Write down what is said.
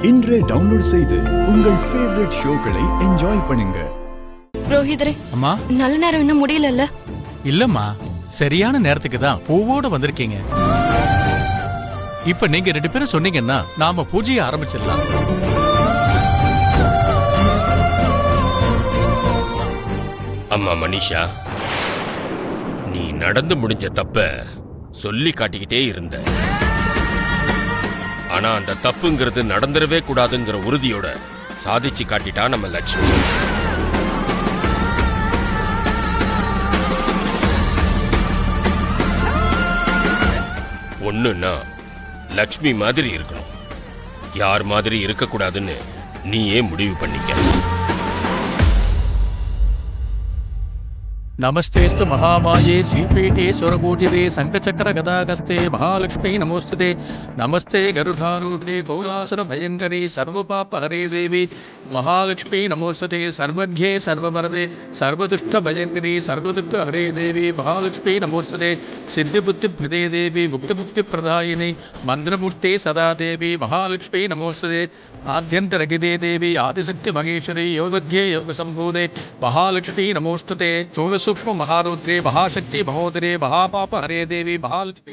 இன்றே டவுன்லோட் செய்து உங்கள் ஃபேவரட் ஷோக்களை என்ஜாய் பண்ணுங்க. ரோஹிதரே, அம்மா, நல்ல நேரம் இன்னும் முடியலல்ல? இல்லம்மா, சரியான நேரத்துக்கு தான் பூவோட வந்திருக்கீங்க. இப்ப நீங்க 2 பேரும் சொன்னீங்கன்னா நாம பூஜையை ஆரம்பிச்சிடலாம். அம்மா மனிஷா, நீ நடந்து முடிஞ்ச தப்ப சொல்லி காட்டிக்கிட்டே இருந்த. ஆனா அந்த தப்புங்கிறது நடந்துடவே கூடாதுங்கிற உறுதியோட சாதிச்சு காட்டிட்டா நம்ம லட்சுமி. ஒண்ணுன்னா லட்சுமி மாதிரி இருக்கணும், யார் மாதிரி இருக்கக்கூடாதுன்னு நீயே முடிவு பண்ணிக்க. नमस्तेस्तु महामाये श्रीपीठे स्वरकूटिरे शंखचक्र गदागस्ते महालक्ष्मी नमोस्तुते. नमस्ते गरुडारूढे गौरासुर भयंकरी सर्वपापहरे देवी महालक्ष्मी नमोस्तुते. सर्वज्ञे सर्ववरदे सर्वदुष्ट भयंकरी सर्वदुष्ट हरे देवी महालक्ष्मी नमोस्तुते. सिद्धिबुद्धिप्रदे देवी मुक्तिमुक्तिप्रदायिनी मंत्रमूर्ते सदा देवी महालक्ष्मी नमोस्तुते. आद्यन्तरहिते देवी आदिशक्ति महेश्वरी योगज्ञे योगसम्भूते महालक्ष्मी नमोस्तुते. सूक्ष्म महारुद्रे महाशक्ति महोदरे महापाप हरे देवी महालक्ष्मी